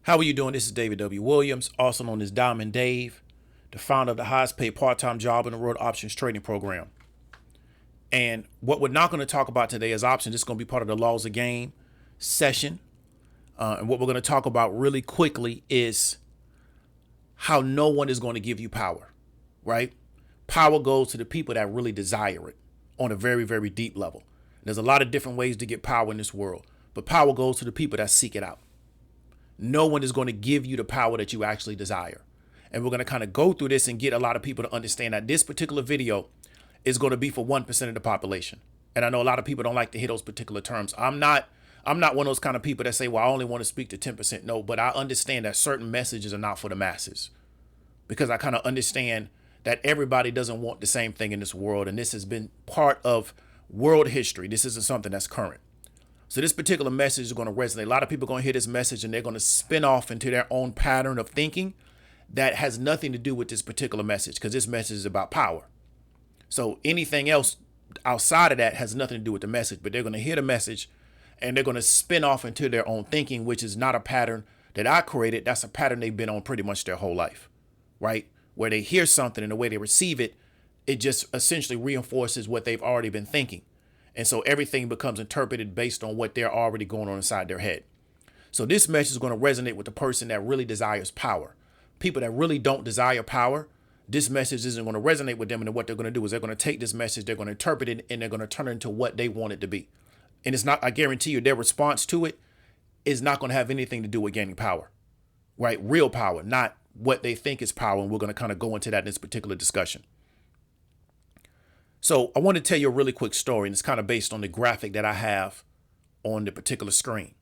How are you doing? This is David W. Williams, also known as Diamond Dave, the founder of the highest paid part-time job in the world options trading program. And what we're not going to talk about today is options. This is going to be part of the laws of game session. And what we're going to talk about really quickly is how no one is going to give you power, right? Power goes to the people that really desire it on a very, very deep level. There's a lot of different ways to get power in this world, but power goes to the people that seek it out. No one is going to give you the power that you actually desire. And we're going to kind of go through this and get a lot of people to understand that this particular video is going to be for 1% of the population. And I know a lot of people don't like to hear those particular terms. I'm not one of those kind of people that say, well, I only want to speak to 10%. No, but I understand that certain messages are not for the masses, because I kind of understand that everybody doesn't want the same thing in this world. And this has been part of world history. This isn't something that's current. So this particular message is going to resonate. A lot of people are going to hear this message and they're going to spin off into their own pattern of thinking that has nothing to do with this particular message, because this message is about power. So anything else outside of that has nothing to do with the message, but they're going to hear the message and they're going to spin off into their own thinking, which is not a pattern that I created. That's a pattern they've been on pretty much their whole life, right? Where they hear something and the way they receive it, it just essentially reinforces what they've already been thinking. And so everything becomes interpreted based on what they're already going on inside their head. So this message is going to resonate with the person that really desires power. People that really don't desire power, this message isn't going to resonate with them. And what they're going to do is they're going to take this message, they're going to interpret it, and they're going to turn it into what they want it to be. And it's not, I guarantee you, their response to it is not going to have anything to do with gaining power, right? Real power, not what they think is power. And we're going to kind of go into that in this particular discussion. So I want to tell you a really quick story, and it's kind of based on the graphic that I have on the particular screen.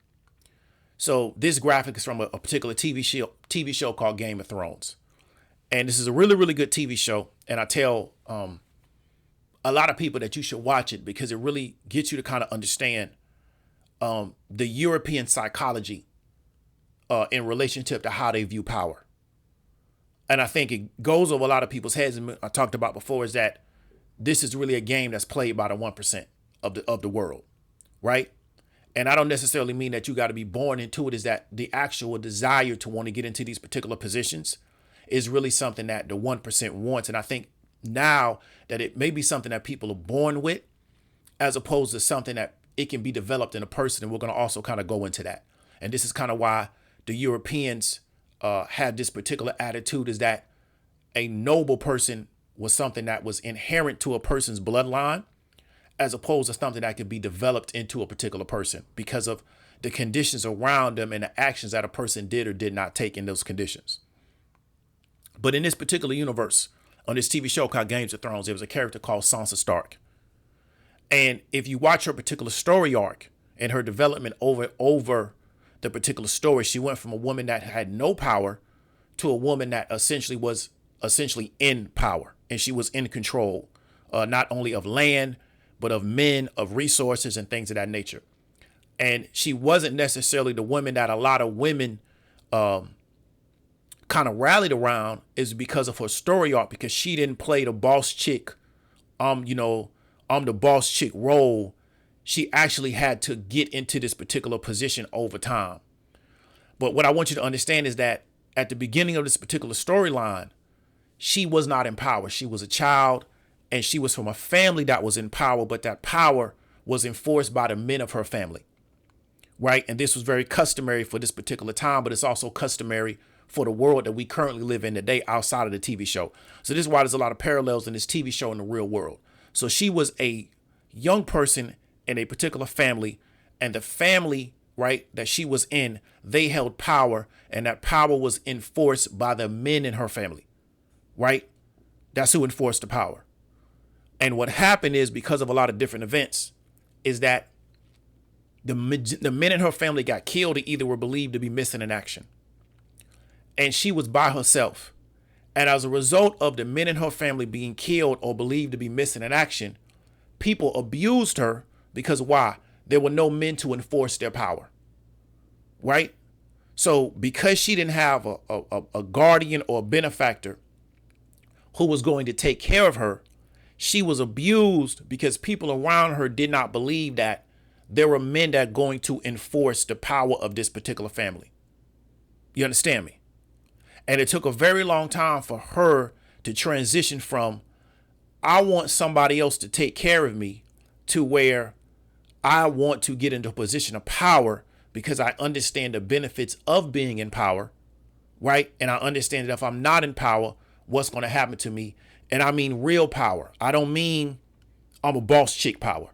So this graphic is from a particular TV show called Game of Thrones. And this is a really, really good TV show. And I tell a lot of people that you should watch it because it really gets you to kind of understand the European psychology in relationship to how they view power. And I think it goes over a lot of people's heads. And I talked about before is that this is really a game that's played by the 1% of the world, right? And I don't necessarily mean that you got to be born into it. Is that the actual desire to want to get into these particular positions is really something that the 1% wants. And I think now that it may be something that people are born with, as opposed to something that it can be developed in a person. And we're going to also kind of go into that. And this is kind of why the Europeans had this particular attitude, is that a noble person was something that was inherent to a person's bloodline, as opposed to something that could be developed into a particular person because of the conditions around them and the actions that a person did or did not take in those conditions. But in this particular universe, on this TV show called Game of Thrones, there was a character called Sansa Stark. And if you watch her particular story arc and her development over the particular story, she went from a woman that had no power to a woman that essentially was in power. And she was in control, not only of land, but of men, of resources and things of that nature. And she wasn't necessarily the woman that a lot of women kind of rallied around, is because of her story arc, because she didn't play the boss chick, I'm the boss chick role. She actually had to get into this particular position over time. But what I want you to understand is that at the beginning of this particular storyline, she was not in power. She was a child, and she was from a family that was in power, but that power was enforced by the men of her family, right? And this was very customary for this particular time, but it's also customary for the world that we currently live in today outside of the TV show. So this is why there's a lot of parallels in this TV show in the real world. So she was a young person in a particular family, and the family, right, that she was in, they held power, and that power was enforced by the men in her family. Right? That's who enforced the power. And what happened is, because of a lot of different events, is that the men in her family got killed, or either were believed to be missing in action. And she was by herself. And as a result of the men in her family being killed or believed to be missing in action, people abused her because why? There were no men to enforce their power. Right? So because she didn't have a guardian or a benefactor who was going to take care of her, she was abused because people around her did not believe that there were men that are going to enforce the power of this particular family. You understand me? And it took a very long time for her to transition from, I want somebody else to take care of me, to where I want to get into a position of power because I understand the benefits of being in power, right? And I understand that if I'm not in power, what's going to happen to me. And I mean real power. I don't mean I'm a boss chick power.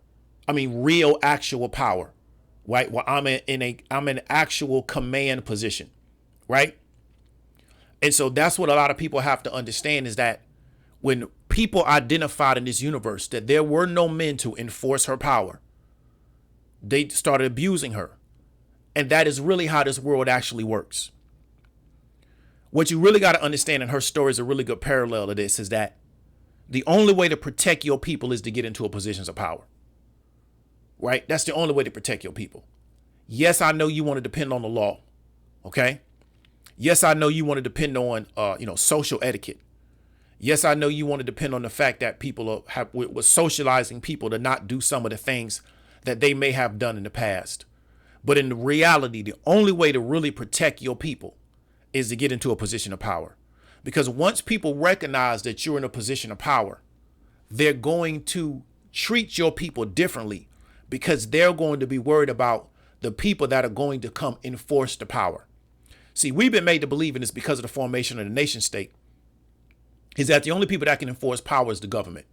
I mean real actual power, right? Well, I'm in actual command position, right? And so that's what a lot of people have to understand, is that when people identified in this universe that there were no men to enforce her power, they started abusing her. And that is really how this world actually works. What you really got to understand, and her story is a really good parallel to this, is that the only way to protect your people is to get into a positions of power, right? That's the only way to protect your people. Yes, I know you want to depend on the law. Okay. Yes, I know you want to depend on, social etiquette. Yes, I know you want to depend on the fact that people we're socializing people to not do some of the things that they may have done in the past. But in reality, the only way to really protect your people is to get into a position of power. Because once people recognize that you're in a position of power, they're going to treat your people differently, because they're going to be worried about the people that are going to come enforce the power. See, we've been made to believe in this because of the formation of the nation state, is that the only people that can enforce power is the government,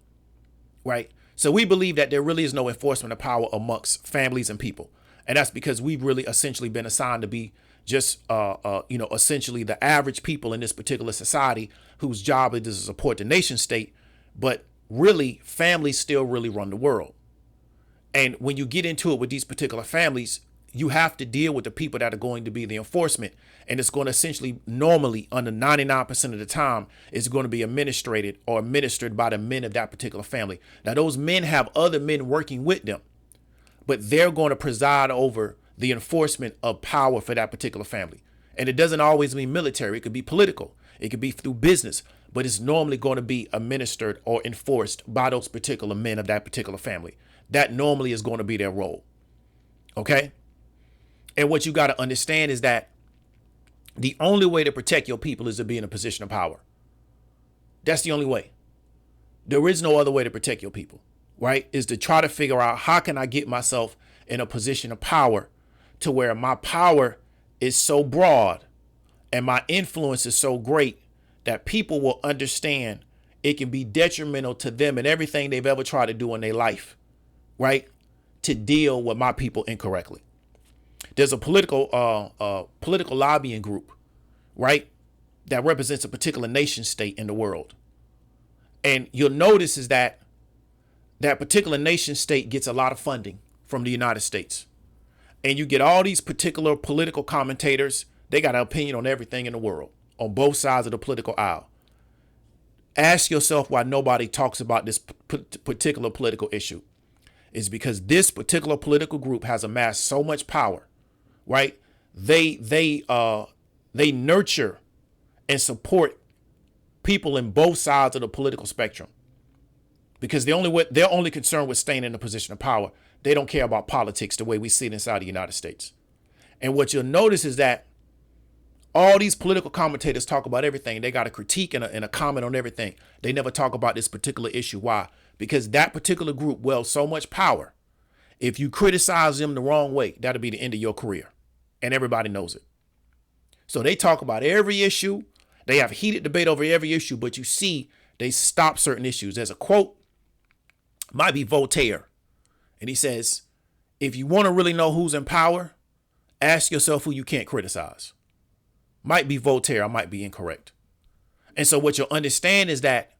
right? So we believe that there really is no enforcement of power amongst families and people. And that's because we've really essentially been assigned to be just, essentially the average people in this particular society whose job it is to support the nation state. But really, families still really run the world. And when you get into it with these particular families, you have to deal with the people that are going to be the enforcement. And it's going to essentially, normally, under 99% of the time, is going to be administered by the men of that particular family. Now, those men have other men working with them, but they're going to preside over the enforcement of power for that particular family. And it doesn't always mean military. It could be political. It could be through business, but it's normally going to be administered or enforced by those particular men of that particular family. That normally is going to be their role. Okay. And what you got to understand is that the only way to protect your people is to be in a position of power. That's the only way. There is no other way to protect your people, right? Is to try to figure out, how can I get myself in a position of power to where my power is so broad and my influence is so great that people will understand it can be detrimental to them and everything they've ever tried to do in their life, right? To deal with my people incorrectly. There's a political lobbying group, right, that represents a particular nation state in the world. And you'll notice is that that particular nation state gets a lot of funding from the United States. And you get all these particular political commentators. They got an opinion on everything in the world, on both sides of the political aisle. Ask yourself why nobody talks about this particular political issue. It's because this particular political group has amassed so much power, right? They nurture and support people in both sides of the political spectrum, because they're only concerned with staying in a position of power. They don't care about politics the way we see it inside the United States. And what you'll notice is that all these political commentators talk about everything. They got a critique and a comment on everything. They never talk about this particular issue. Why? Because that particular group wields so much power. If you criticize them the wrong way, that'll be the end of your career. And everybody knows it. So they talk about every issue. They have heated debate over every issue, but you see, they stop certain issues. There's a quote, might be Voltaire. And he says, if you want to really know who's in power, ask yourself who you can't criticize. Might be Voltaire. I might be incorrect. And so what you'll understand is that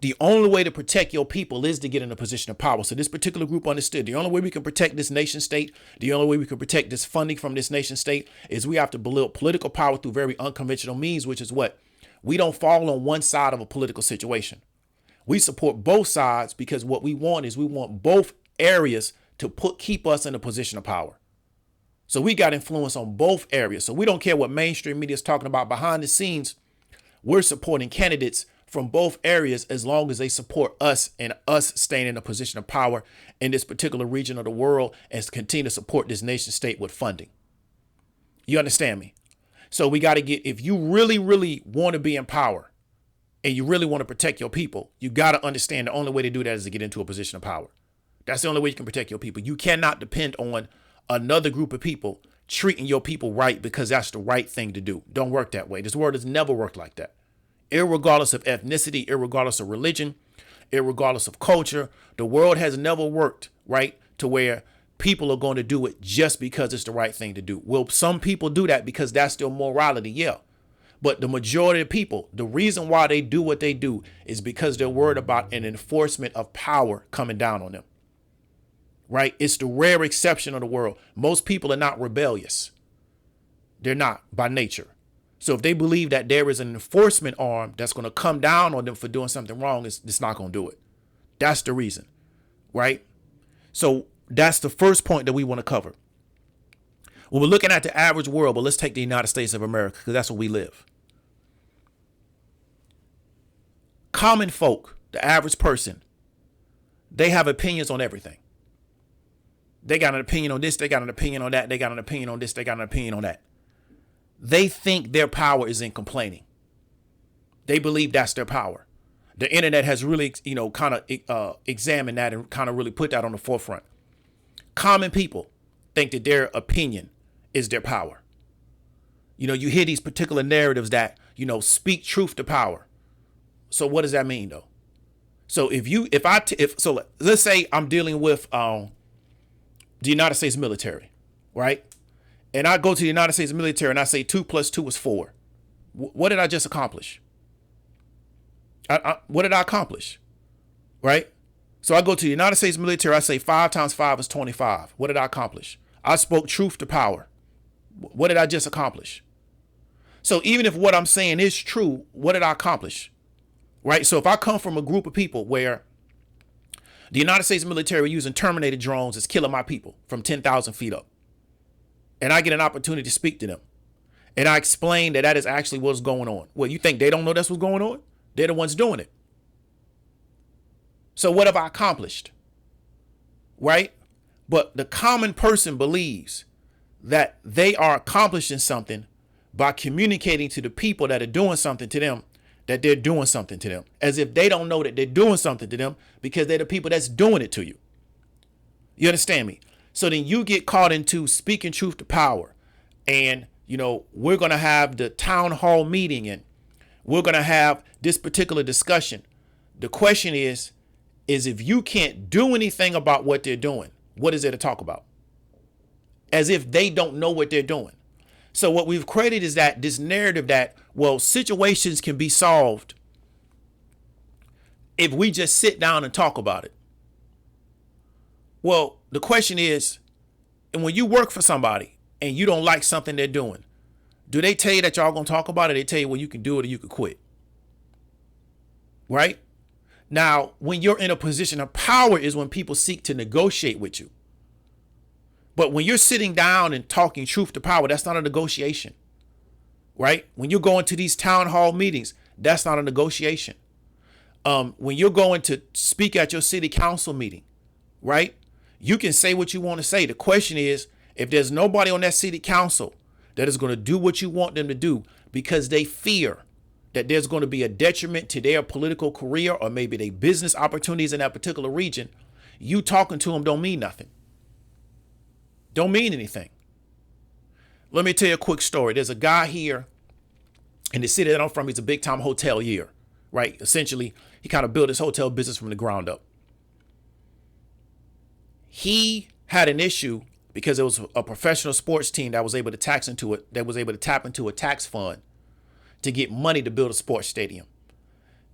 the only way to protect your people is to get in a position of power. So this particular group understood the only way we can protect this nation state, the only way we can protect this funding from this nation state, is we have to build political power through very unconventional means, which is what? We don't fall on one side of a political situation. We support both sides, because what we want is we want both areas to keep us in a position of power. So we got influence on both areas. So we don't care what mainstream media is talking about behind the scenes. We're supporting candidates from both areas as long as they support us and us staying in a position of power in this particular region of the world, and continue to support this nation state with funding. You understand me? So we got to get, if you really, really want to be in power and you really want to protect your people, you got to understand the only way to do that is to get into a position of power. That's the only way you can protect your people. You cannot depend on another group of people treating your people right because that's the right thing to do. Don't work that way. This world has never worked like that. Irregardless of ethnicity, irregardless of religion, irregardless of culture, the world has never worked right to where people are going to do it just because it's the right thing to do. Will some people do that because that's their morality? Yeah. But the majority of people, the reason why they do what they do is because they're worried about an enforcement of power coming down on them. Right? It's the rare exception of the world. Most people are not rebellious. They're not by nature. So if they believe that there is an enforcement arm that's going to come down on them for doing something wrong, it's not going to do it. That's the reason. Right? So that's the first point that we want to cover. Well, we're looking at the average world, but let's take the United States of America because that's where we live. Common folk, the average person, they have opinions on everything. They got an opinion on this. They got an opinion on that. They got an opinion on this. They got an opinion on that. They think their power is in complaining. They believe that's their power. The internet has really, kind of examined that and kind of really put that on the forefront. Common people think that their opinion is their power. You hear these particular narratives that, speak truth to power. So what does that mean though? So let's say I'm dealing with, the United States military, right? And I go to the United States military and I say 2 + 2 is 4. What did I just accomplish? What did I accomplish? Right? So I go to the United States military. I say 5 × 5 is 25. What did I accomplish? I spoke truth to power. What did I just accomplish? So even if what I'm saying is true, what did I accomplish? Right? So if I come from a group of people where the United States military using Terminator drones is killing my people from 10,000 feet up, and I get an opportunity to speak to them, and I explain that is actually what's going on. Well, you think they don't know that's what's going on? They're the ones doing it. So what have I accomplished? Right? But the common person believes that they are accomplishing something by communicating to the people that are doing something to them that they're doing something to them, as if they don't know that they're doing something to them because they're the people that's doing it to you. You understand me? So then you get caught into speaking truth to power. And, we're going to have the town hall meeting and we're going to have this particular discussion. The question is if you can't do anything about what they're doing, what is there to talk about? As if they don't know what they're doing. So what we've created is that this narrative that, situations can be solved if we just sit down and talk about it. Well, the question is, and when you work for somebody and you don't like something they're doing, do they tell you that y'all going to talk about it? They tell you, well, you can do it or you can quit. Right? Now, when you're in a position of power is when people seek to negotiate with you. But when you're sitting down and talking truth to power, that's not a negotiation. Right? When you're going to these town hall meetings, that's not a negotiation. When you're going to speak at your city council meeting, right? You can say what you want to say. The question is, if there's nobody on that city council that is going to do what you want them to do because they fear that there's going to be a detriment to their political career or maybe their business opportunities in that particular region, you talking to them don't mean nothing. Don't mean anything. Let me tell you a quick story. There's a guy here in the city that I'm from. He's a big time hotelier, right? Essentially, he kind of built his hotel business from the ground up. He had an issue because it was a professional sports team that was able to tap into a tax fund to get money to build a sports stadium.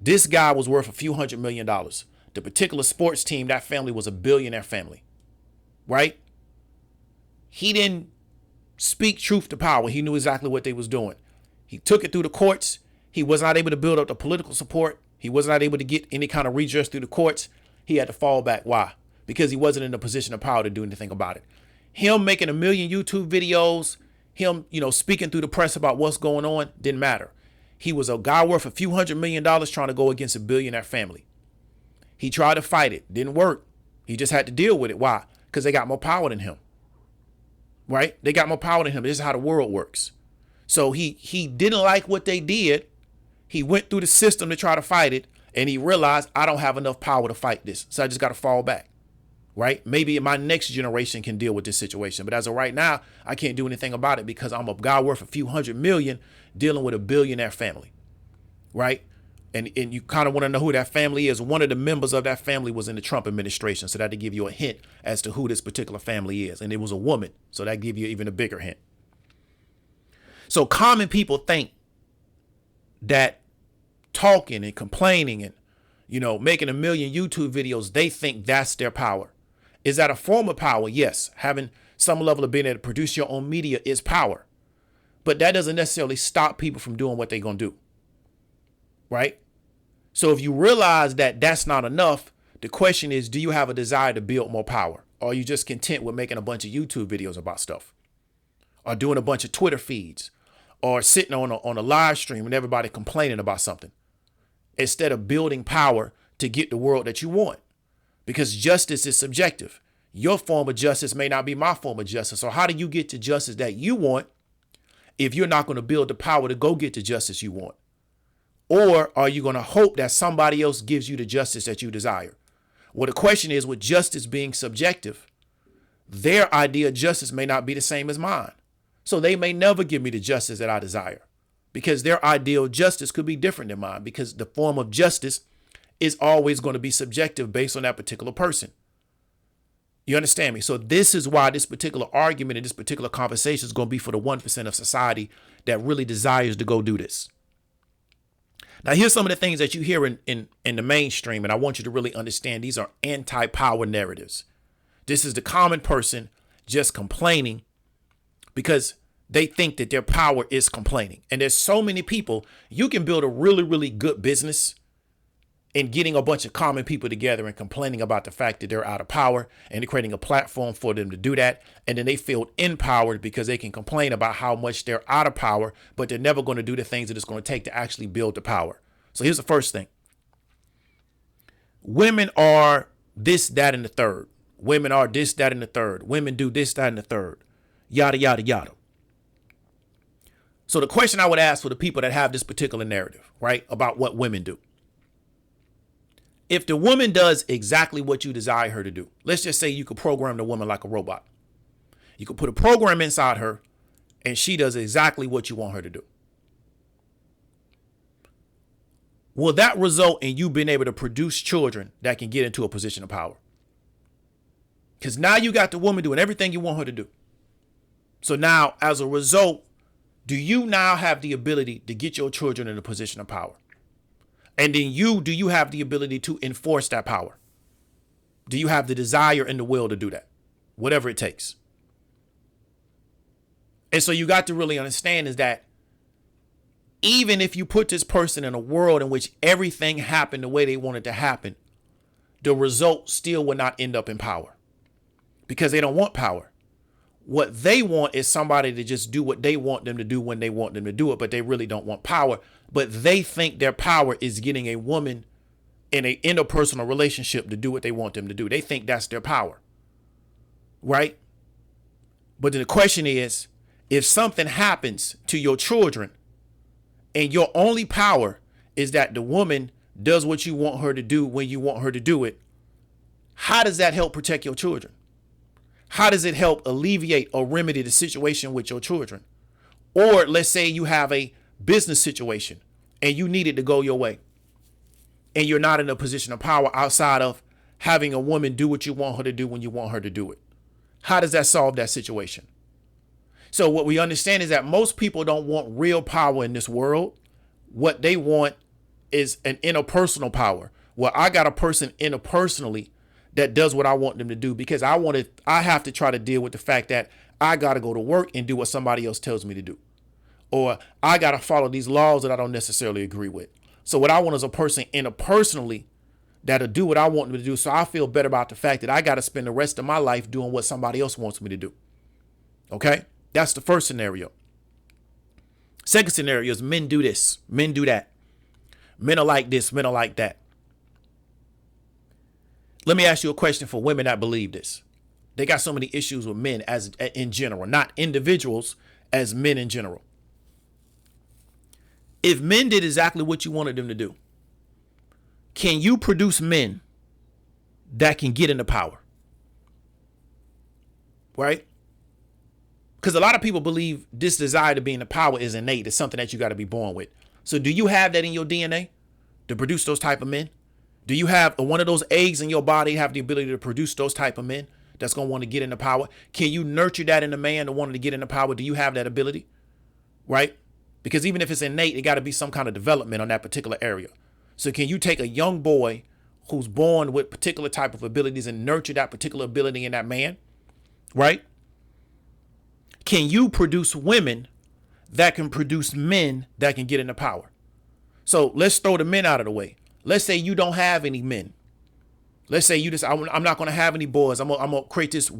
This guy was worth a few $100 million. The particular sports team, that family was a billionaire family, right? He didn't speak truth to power. He knew exactly what they was doing. He took it through the courts. He was not able to build up the political support. He was not able to get any kind of redress through the courts. He had to fall back. Why? Because he wasn't in a position of power to do anything about it. Him making 1 million YouTube videos, him, speaking through the press about what's going on, didn't matter. He was a guy worth a few $100 million trying to go against a billionaire family. He tried to fight it. Didn't work. He just had to deal with it. Why? Because they got more power than him. Right? They got more power than him. This is how the world works. So he didn't like what they did. He went through the system to try to fight it, and he realized, I don't have enough power to fight this, so I just got to fall back. Right? Maybe my next generation can deal with this situation, but as of right now, I can't do anything about it because I'm a guy worth a few hundred million dealing with a billionaire family. Right? And you kind of want to know who that family is. One of the members of that family was in the Trump administration, so that to give you a hint as to who this particular family is. And it was a woman, so that give you even a bigger hint. So common people think that talking and complaining and, making a million YouTube videos, they think that's their power. Is that a form of power? Yes. Having some level of being able to produce your own media is power. But that doesn't necessarily stop people from doing what they're going to do. Right? So if you realize that that's not enough, the question is, do you have a desire to build more power? Or are you just content with making a bunch of YouTube videos about stuff? Or doing a bunch of Twitter feeds? Or sitting on a live stream and everybody complaining about something? Instead of building power to get the world that you want. Because justice is subjective. Your form of justice may not be my form of justice. So how do you get to justice that you want if you're not going to build the power to go get the justice you want? Or are you going to hope that somebody else gives you the justice that you desire? Well, the question is, with justice being subjective, their idea of justice may not be the same as mine. So they may never give me the justice that I desire because their ideal justice could be different than mine, because the form of justice is always going to be subjective based on that particular person. You understand me? So this is why this particular argument and this particular conversation is going to be for the 1% of society that really desires to go do this. Now, here's some of the things that you hear in the mainstream, and I want you to really understand these are anti-power narratives. This is the common person just complaining because they think that their power is complaining. And there's so many people. You can build a really, really good business in getting a bunch of common people together and complaining about the fact that they're out of power and creating a platform for them to do that. And then they feel empowered because they can complain about how much they're out of power, but they're never going to do the things that it's going to take to actually build the power. So here's the first thing. Women are this, that, and the third. Women are this, that, and the third. Women do this, that, and the third. Yada, yada, yada. So the question I would ask for the people that have this particular narrative, right, about what women do. If the woman does exactly what you desire her to do, let's just say you could program the woman like a robot. You could put a program inside her and she does exactly what you want her to do. Will that result in you being able to produce children that can get into a position of power? Because now you got the woman doing everything you want her to do. So now, as a result, do you now have the ability to get your children in a position of power? And then do you have the ability to enforce that power? Do you have the desire and the will to do that? Whatever it takes. And so you got to really understand is that even if you put this person in a world in which everything happened the way they wanted to happen, the result still will not end up in power because they don't want power. What they want is somebody to just do what they want them to do when they want them to do it, but they really don't want power. But they think their power is getting a woman in an interpersonal relationship to do what they want them to do. They think that's their power, right? But then the question is, if something happens to your children and your only power is that the woman does what you want her to do when you want her to do it, how does that help protect your children? How does it help alleviate or remedy the situation with your children? Or let's say you have a business situation and you need it to go your way and you're not in a position of power outside of having a woman do what you want her to do when you want her to do it. How does that solve that situation? So what we understand is that most people don't want real power in this world. What they want is an interpersonal power. Well, I got a person interpersonally that does what I want them to do because I have to try to deal with the fact that I got to go to work and do what somebody else tells me to do. Or I got to follow these laws that I don't necessarily agree with. So what I want is a person interpersonally that'll do what I want them to do. So I feel better about the fact that I got to spend the rest of my life doing what somebody else wants me to do. Okay? That's the first scenario. Second scenario is men do this, men do that. Men are like this, men are like that. Let me ask you a question for women that believe this. They got so many issues with men as in general, not individuals, as men in general. If men did exactly what you wanted them to do, can you produce men that can get into power? Right? Because a lot of people believe this desire to be in the power is innate. It's something that you got to be born with. So do you have that in your DNA to produce those type of men? Do you have one of those eggs in your body have the ability to produce those type of men that's going to want to get into power? Can you nurture that in a man that wanted to get into power? Do you have that ability? Right? Because even if it's innate, it got to be some kind of development on that particular area. So can you take a young boy who's born with particular type of abilities and nurture that particular ability in that man? Right? Can you produce women that can produce men that can get into power? So let's throw the men out of the way. Let's say you don't have any men. Let's say you just, I'm not going to have any boys. I'm going to create this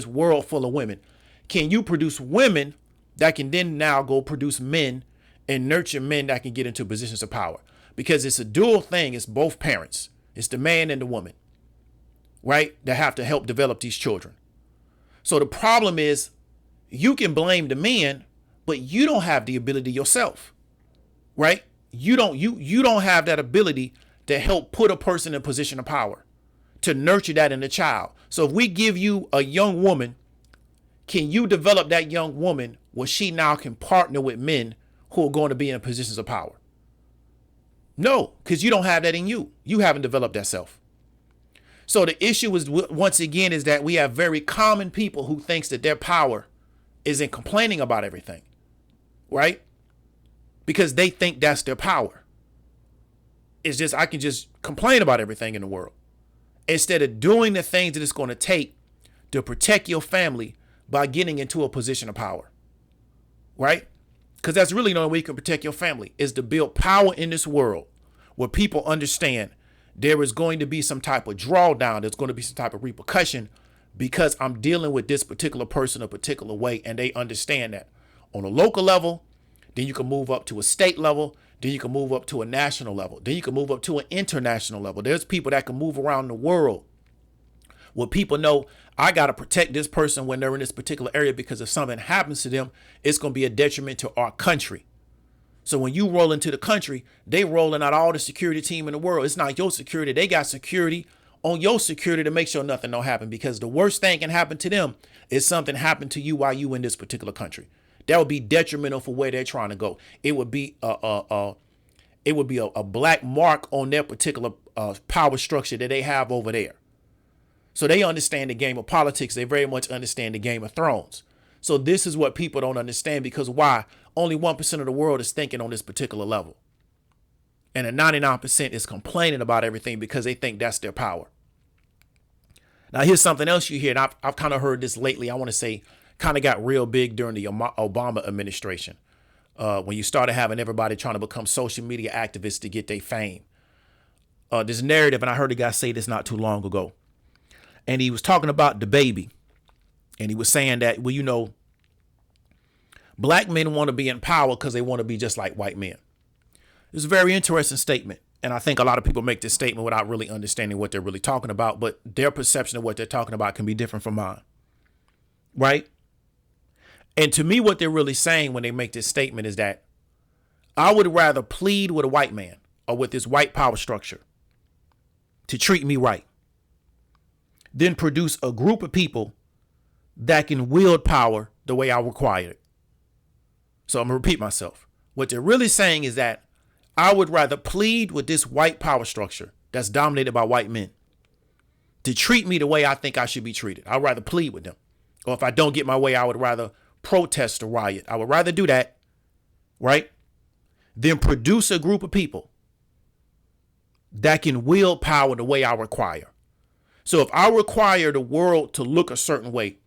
world full of women. Can you produce women that can then now go produce men and nurture men that can get into positions of power? Because it's a dual thing. It's both parents. It's the man and the woman, right? That have to help develop these children. So the problem is you can blame the men, but you don't have the ability yourself, right? You don't have that ability to help put a person in a position of power, to nurture that in a child. So if we give you a young woman, can you develop that young woman where she now can partner with men who are going to be in positions of power? No, because you don't have that in you. You haven't developed that self. So the issue is, once again, is that we have very common people who thinks that their power is in complaining about everything, right? Because they think that's their power. It's just, I can just complain about everything in the world instead of doing the things that it's going to take to protect your family by getting into a position of power, right? Because that's really the only way you can protect your family, is to build power in this world where people understand there is going to be some type of drawdown. There's going to be some type of repercussion because I'm dealing with this particular person a particular way, and they understand that on a local level. Then you can move up to a state level. Then you can move up to a national level. Then you can move up to an international level. There's people that can move around the world where people know I got to protect this person when they're in this particular area, because if something happens to them, it's going to be a detriment to our country. So when you roll into the country, they rolling out all the security team in the world. It's not your security. They got security on your security to make sure nothing don't happen, because the worst thing can happen to them is something happened to you while you in this particular country. That would be detrimental for where they're trying to go. It would be a black mark on their particular power structure that they have over there. So they understand the game of politics. They very much understand the Game of Thrones. So this is what people don't understand, because why? Only 1% of the world is thinking on this particular level. And the 99% is complaining about everything because they think that's their power. Now, here's something else you hear, and I've kind of heard this lately. I want to say kind of got real big during the Obama administration, when you started having everybody trying to become social media activists to get their fame. This narrative, and I heard a guy say this not too long ago, and he was talking about the baby, and he was saying that, well, you know, black men want to be in power because they want to be just like white men. It's a very interesting statement. And I think a lot of people make this statement without really understanding what they're really talking about, but their perception of what they're talking about can be different from mine. Right? And to me, what they're really saying when they make this statement is that I would rather plead with a white man or with this white power structure to treat me right than produce a group of people that can wield power the way I require it. So I'm going to repeat myself. What they're really saying is that I would rather plead with this white power structure that's dominated by white men to treat me the way I think I should be treated. I'd rather plead with them. Or if I don't get my way, I would rather protest or riot. I would rather do that, right? Than produce a group of people that can wield power the way I require. So if I require the world to look a certain way,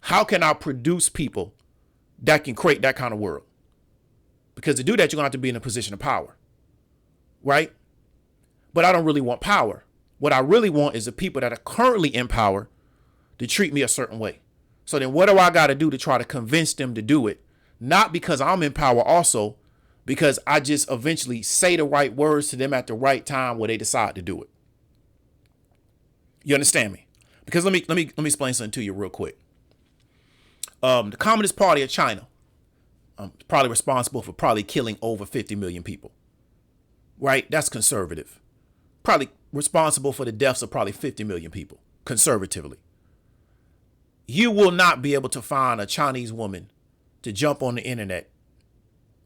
how can I produce people that can create that kind of world? Because to do that, you're going to have to be in a position of power, right? But I don't really want power. What I really want is the people that are currently in power to treat me a certain way. So then what do I got to do to try to convince them to do it? Not because I'm in power also, because I just eventually say the right words to them at the right time where they decide to do it. You understand me? Because let me explain something to you real quick. The Communist Party of China, probably responsible for probably killing over 50 million people. Right? That's conservative. Probably responsible for the deaths of probably 50 million people, conservatively. You will not be able to find a Chinese woman to jump on the internet,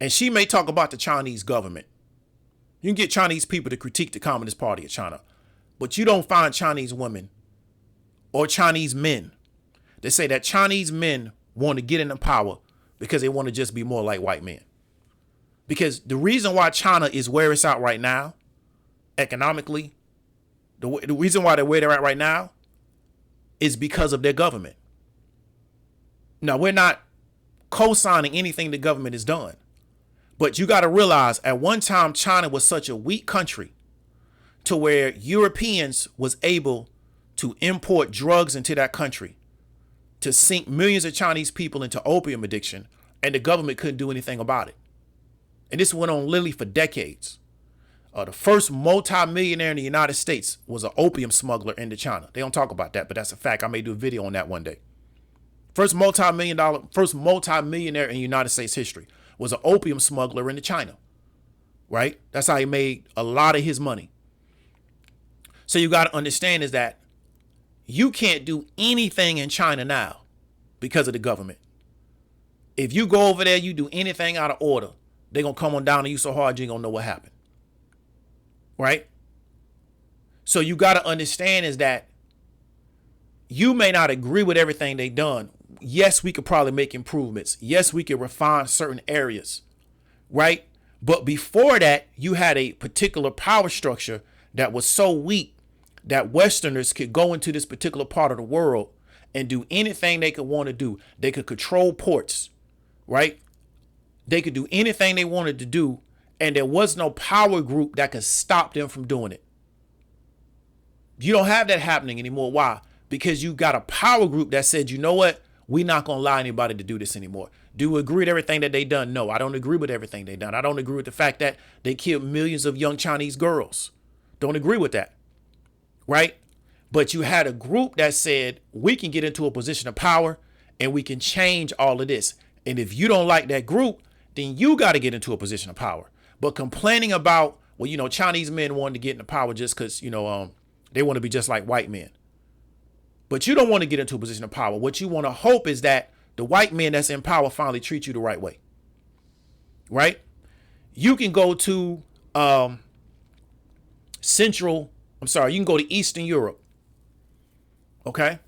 and she may talk about the Chinese government. You can get Chinese people to critique the Communist Party of China, but you don't find Chinese women or Chinese men that say that Chinese men want to get into power because they want to just be more like white men. Because the reason why China is where it's at right now, economically, the reason why they're where they're at right now is because of their government. Now, we're not co-signing anything the government has done, but you got to realize at one time, China was such a weak country to where Europeans was able to import drugs into that country to sink millions of Chinese people into opium addiction, and the government couldn't do anything about it. And this went on literally for decades. The first multi-millionaire in the United States was an opium smuggler into China. They don't talk about that, but that's a fact. I may do a video on that one day. First multi-millionaire in the United States history was an opium smuggler into China. Right? That's how he made a lot of his money. So you got to understand is that you can't do anything in China now because of the government. If you go over there, you do anything out of order, they're going to come on down on you so hard you ain't going to know what happened. Right? So you got to understand is that you may not agree with everything they've done. Yes, we could probably make improvements. Yes, we could refine certain areas. Right? But before that, you had a particular power structure that was so weak that Westerners could go into this particular part of the world and do anything they could want to do. They could control ports, right? They could do anything they wanted to do, and there was no power group that could stop them from doing it. You don't have that happening anymore. Why? Because you got a power group that said, you know what? We're not going to allow anybody to do this anymore. Do you agree with everything that they done? No, I don't agree with everything they done. I don't agree with the fact that they killed millions of young Chinese girls. Don't agree with that. Right? But you had a group that said we can get into a position of power and we can change all of this. And if you don't like that group, then you got to get into a position of power. But complaining about, well, you know, Chinese men wanted to get into power just because, you know, they want to be just like white men. But you don't want to get into a position of power. What you want to hope is that the white men that's in power finally treat you the right way. Right? You can go to you can go to Eastern Europe. Okay?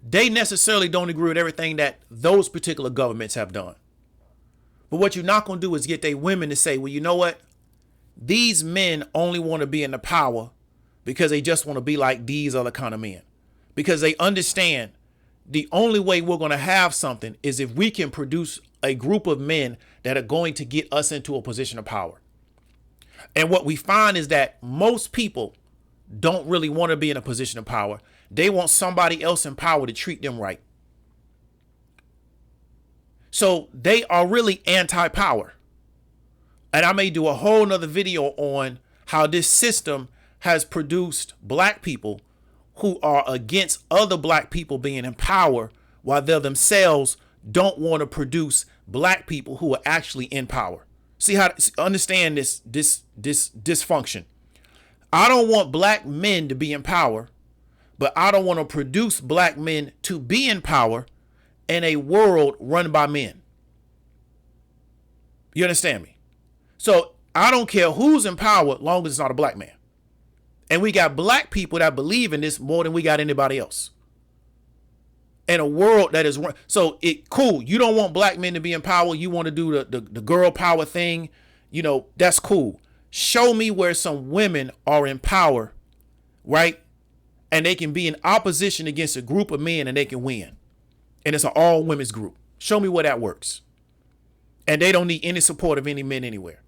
They necessarily don't agree with everything that those particular governments have done. But what you're not going to do is get their women to say, well, you know what? These men only want to be in the power because they just want to be like these other kind of men. Because they understand the only way we're going to have something is if we can produce a group of men that are going to get us into a position of power. And what we find is that most people don't really want to be in a position of power. They want somebody else in power to treat them right. So they are really anti-power. And I may do a whole nother video on how this system has produced black people who are against other black people being in power, while they themselves don't want to produce black people who are actually in power. See how understand this dysfunction. I don't want black men to be in power, but I don't want to produce black men to be in power in a world run by men. You understand me? So I don't care who's in power, long as it's not a black man. And we got black people that believe in this more than we got anybody else. In a world that is so cool. You don't want black men to be in power. You want to do the girl power thing. You know, that's cool. Show me where some women are in power, right? And they can be in opposition against a group of men and they can win. And it's an all women's group. Show me where that works. And they don't need any support of any men anywhere.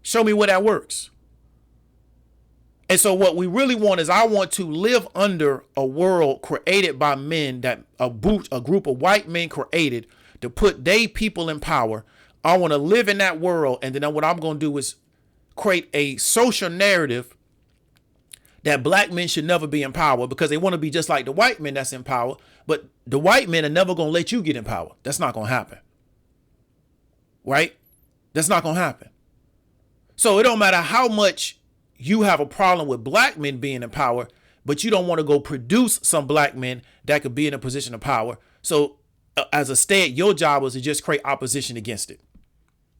Show me where that works. And so what we really want is I want to live under a world created by men that a group of white men created to put they people in power. I want to live in that world. And then what I'm going to do is create a social narrative that black men should never be in power because they want to be just like the white men that's in power. But the white men are never going to let you get in power. That's not going to happen. right? That's not going to happen. So it don't matter how much you have a problem with black men being in power, but you don't want to go produce some black men that could be in a position of power. So as a state, your job was to just create opposition against it.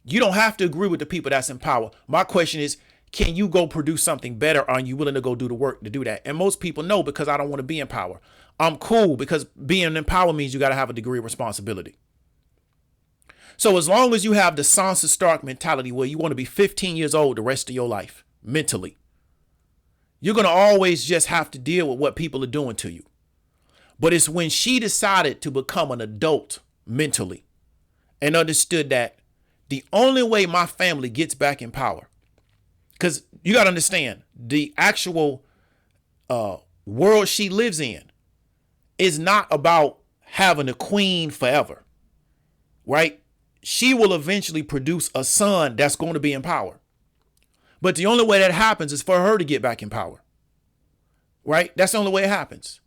You don't have to agree with the people that's in power. My question is, can you go produce something better? Are you willing to go do the work to do that? And most people know, because I don't want to be in power. I'm cool, because being in power means you got to have a degree of responsibility. So as long as you have the Sansa Stark mentality where you want to be 15 years old the rest of your life, mentally, you're going to always just have to deal with what people are doing to you. But it's when she decided to become an adult mentally and understood that the only way my family gets back in power, because you got to understand, the actual world she lives in is not about having a queen forever, right? She will eventually produce a son that's going to be in power. But the only way that happens is for her to get back in power, right? That's the only way it happens.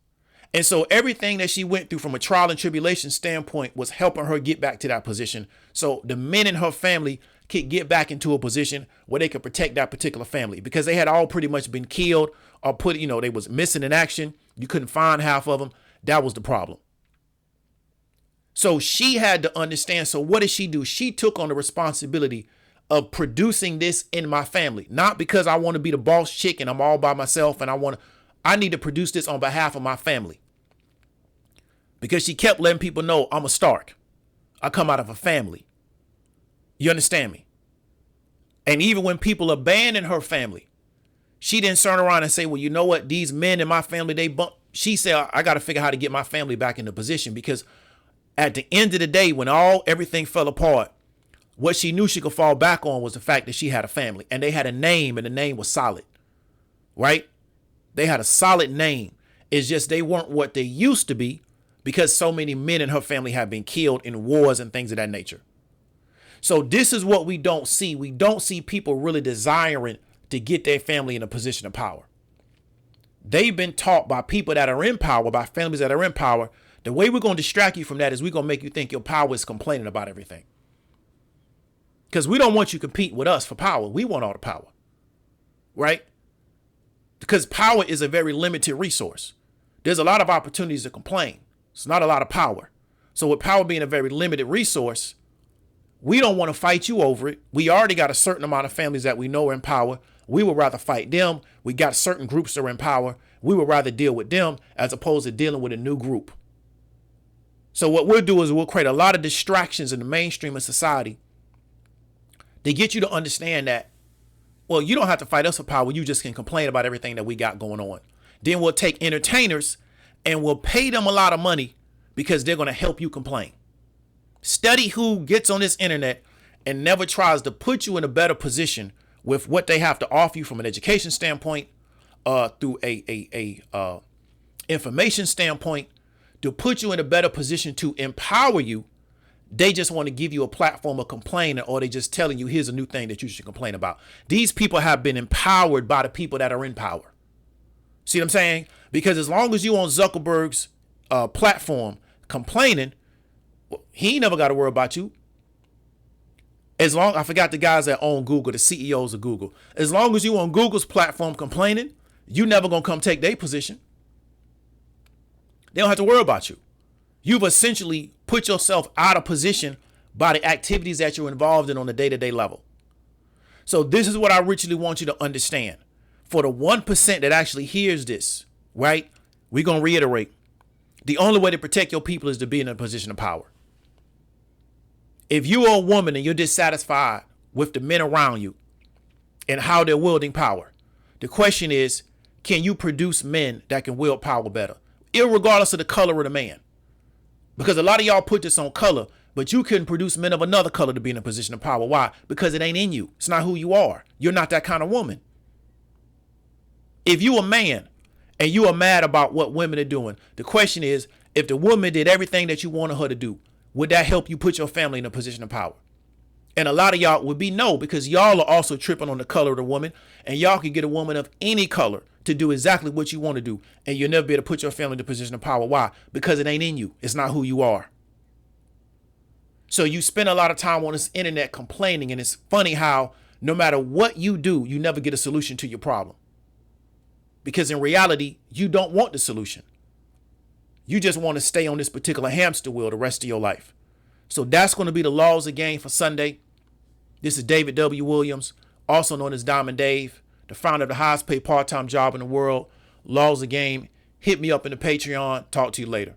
And so everything that she went through from a trial and tribulation standpoint was helping her get back to that position. So the men in her family could get back into a position where they could protect that particular family, because they had all pretty much been killed or they was missing in action. You couldn't find half of them. That was the problem. So she had to understand. So what did she do? She took on the responsibility of producing this in my family, not because I want to be the boss chick and I'm all by myself and I need to produce this on behalf of my family. Because she kept letting people know I'm a Stark. I come out of a family. You understand me? And even when people abandoned her family, she didn't turn around and say, well, you know what? These men in my family, they bump. She said, I got to figure out how to get my family back into position, because at the end of the day, when everything fell apart, what she knew she could fall back on was the fact that she had a family and they had a name, and the name was solid, right? They had a solid name. It's just they weren't what they used to be, because so many men in her family have been killed in wars and things of that nature. So this is what we don't see. We don't see people really desiring to get their family in a position of power. They've been taught by people that are in power, by families that are in power. The way we're going to distract you from that is we're going to make you think your power is complaining about everything. Because we don't want you competing with us for power. We want all the power, right? Because power is a very limited resource. There's a lot of opportunities to complain. It's not a lot of power. So with power being a very limited resource, we don't want to fight you over it. We already got a certain amount of families that we know are in power. We would rather fight them. We got certain groups that are in power. We would rather deal with them as opposed to dealing with a new group. So what we'll do is we'll create a lot of distractions in the mainstream of society to get you to understand that, well, you don't have to fight us for power. You just can complain about everything that we got going on. Then we'll take entertainers and we'll pay them a lot of money because they're going to help you complain. Study who gets on this internet and never tries to put you in a better position with what they have to offer you from an education standpoint, through a information standpoint, to put you in a better position to empower you. They just want to give you a platform of complaining, or they just telling you, here's a new thing that you should complain about. These people have been empowered by the people that are in power. See what I'm saying? Because as long as you on Zuckerberg's platform complaining, well, he ain't never got to worry about you. I forgot the guys that own Google, the CEOs of Google. As long as you on Google's platform complaining, you never going to come take their position. They don't have to worry about you. You've essentially put yourself out of position by the activities that you're involved in on a day-to-day level. So this is what I richly want you to understand. For the 1% that actually hears this, right? We're going to reiterate. The only way to protect your people is to be in a position of power. If you are a woman and you're dissatisfied with the men around you and how they're wielding power, the question is, can you produce men that can wield power better, irregardless of the color of the man? Because a lot of y'all put this on color, but you couldn't produce men of another color to be in a position of power. Why? Because it ain't in you. It's not who you are. You're not that kind of woman. If you a man and you are mad about what women are doing, the question is, if the woman did everything that you wanted her to do, would that help you put your family in a position of power? And a lot of y'all would be no, because y'all are also tripping on the color of the woman, and y'all can get a woman of any color to do exactly what you want to do, and you'll never be able to put your family in a position of power. Why? Because it ain't in you. It's not who you are. So you spend a lot of time on this internet complaining, and it's funny how no matter what you do, you never get a solution to your problem. Because in reality, you don't want the solution. You just want to stay on this particular hamster wheel the rest of your life. So that's going to be the laws of game for Sunday. This is David W. Williams, also known as Diamond Dave, the founder of the highest paid part-time job in the world, Laws of Game. Hit me up in the Patreon. Talk to you later.